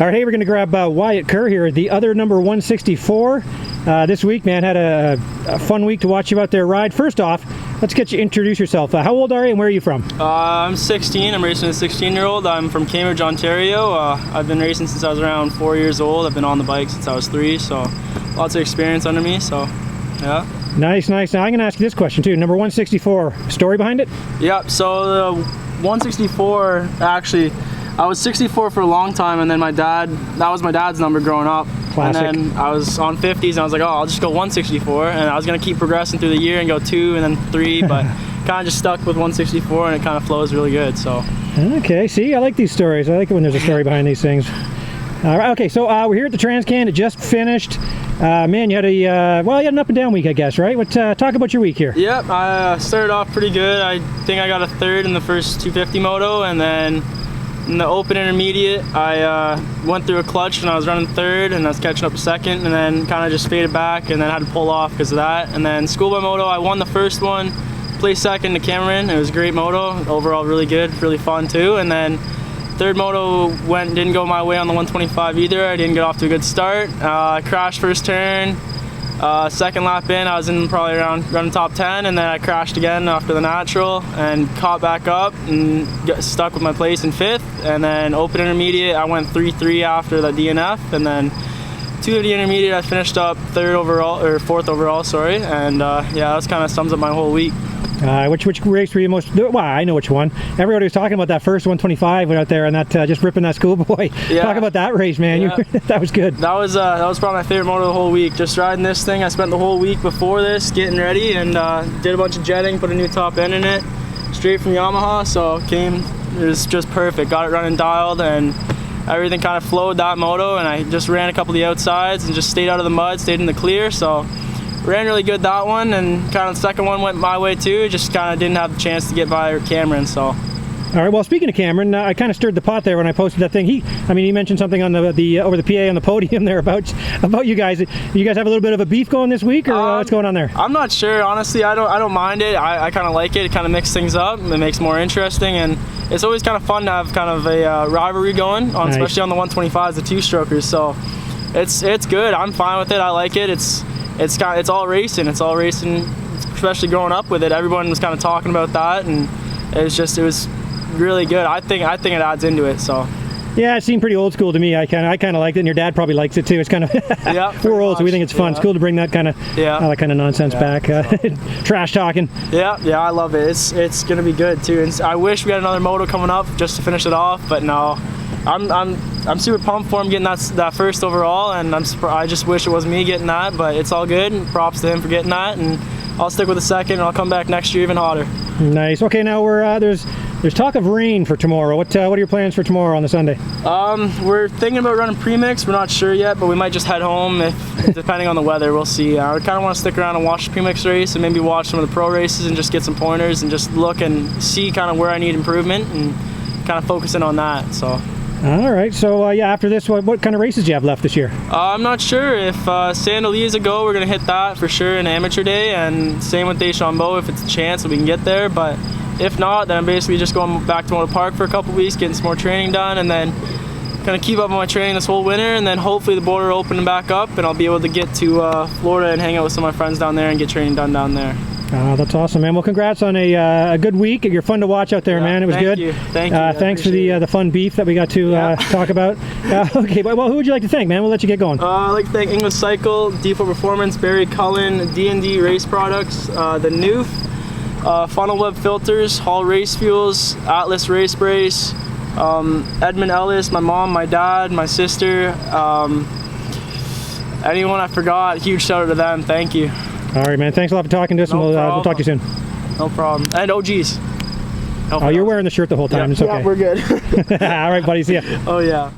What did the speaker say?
All right, hey, we're going to grab Wyatt Kerr here, the other number 164. This week, man, had a fun week to watch you out there ride. First off, let's get you introduce yourself. How old are you and where are you from? I'm 16. I'm racing a 16-year-old. I'm from Cambridge, Ontario. I've been racing since I was around 4 years old. I've been on the bike since I was 3, so lots of experience under me, so yeah. Nice, nice. Now I'm going to ask you this question too. Number 164, story behind it? Yep, so the 164, actually, I was 64 for a long time, and then that was my dad's number growing up. Classic. And then I was on 50s, and I was like, oh, I'll just go 164, and I was going to keep progressing through the year and go 2 and then 3, but kind of just stuck with 164, and it kind of flows really good, so. Okay, see, I like these stories. I like it when there's a story behind these things. All right, okay, so we're here at the TransCan. It just finished. Man, you had you had an up and down week, I guess, right? Talk about your week here. Yep, I started off pretty good. I think I got a 3rd in the first 250 moto, and then in the open intermediate, I went through a clutch and I was running 3rd, and I was catching up to 2nd, and then kind of just faded back, and then had to pull off because of that. And then schoolboy moto, I won the first one, placed 2nd to Cameron. It was a great moto, overall really good, really fun too. And then 3rd moto didn't go my way on the 125 either. I didn't get off to a good start. I crashed first turn. 2nd lap in, I was in probably around running top 10, and then I crashed again after the natural and caught back up and got stuck with my place in 5th. And then open intermediate, I went 3-3 after the DNF, and then 250 intermediate, I finished up 4th overall, sorry. And yeah, that kind of sums up my whole week. Which race were you most? Well, I know which one. Everybody was talking about that first 125 out there and that just ripping that schoolboy. Yeah. Talk about that race, man. Yeah. That was good. That was probably my favorite moto of the whole week. Just riding this thing. I spent the whole week before this getting ready and did a bunch of jetting, put a new top end in it, straight from Yamaha. So it was just perfect. Got it running dialed, and everything kind of flowed that moto. And I just ran a couple of the outsides and just stayed out of the mud, stayed in the clear. So ran really good that one, and kind of the second one went my way too. Just kind of didn't have the chance to get by Cameron. So. All right. Well, speaking of Cameron, I kind of stirred the pot there when I posted that thing. He mentioned something on the over the PA on the podium there about you guys. You guys have a little bit of a beef going this week, or what's going on there? I'm not sure, honestly. I don't mind it. I kind of like it. It kind of mixes things up. It makes it more interesting, and it's always kind of fun to have kind of a rivalry going on, nice. Especially on the 125s, the 2-strokers. So it's good. I'm fine with it. I like it. It's all racing. It's all racing, especially growing up with it. Everyone was kind of talking about that, and it was really good. I think it adds into it. So. Yeah, it seemed pretty old school to me. I kind of liked it, and your dad probably likes it too. It's kind of yeah, we're old, so we think it's fun. Yeah. It's cool to bring that kind of nonsense back, trash talking. Yeah, I love it. It's gonna be good too. And I wish we had another moto coming up just to finish it off, but no. I'm super pumped for him getting that first overall, and I just wish it was me getting that, but it's all good. And props to him for getting that, and I'll stick with the 2nd, and I'll come back next year even hotter. Nice. Okay, now we're there's talk of rain for tomorrow. What are your plans for tomorrow on the Sunday? We're thinking about running premix. We're not sure yet, but we might just head home if depending on the weather. We'll see. I kind of want to stick around and watch the premix race, and maybe watch some of the pro races and just get some pointers and just look and see kind of where I need improvement and kind of focusing on that. So. All right, so after this, what kind of races do you have left this year? I'm not sure. If Sandalia's a go, we're going to hit that for sure in amateur day, and same with Deschambault if it's a chance that we can get there. But if not, then I'm basically just going back to Moto Park for a couple weeks, getting some more training done, and then kind of keep up on my training this whole winter, and then hopefully the border will open back up, and I'll be able to get to Florida and hang out with some of my friends down there and get training done down there. That's awesome, man. Well, congrats on a good week. You're fun to watch out there, man. It was good. Thank you. Thanks for the fun beef that we got to talk about. Okay, well, who would you like to thank, man? We'll let you get going. I'd like to thank English Cycle, Default Performance, Barry Cullen, D&D Race Products, the Noof, Funnel Web Filters, Hall Race Fuels, Atlas Race Brace, Edmund Ellis, my mom, my dad, my sister, anyone I forgot, huge shout out to them. Thank you. All right, man. Thanks a lot for talking to us, and we'll talk to you soon. No problem. And OGs. Oh, you're wearing the shirt the whole time. Yeah, it's okay. Yeah, we're good. All right, buddy. See ya. Oh, yeah.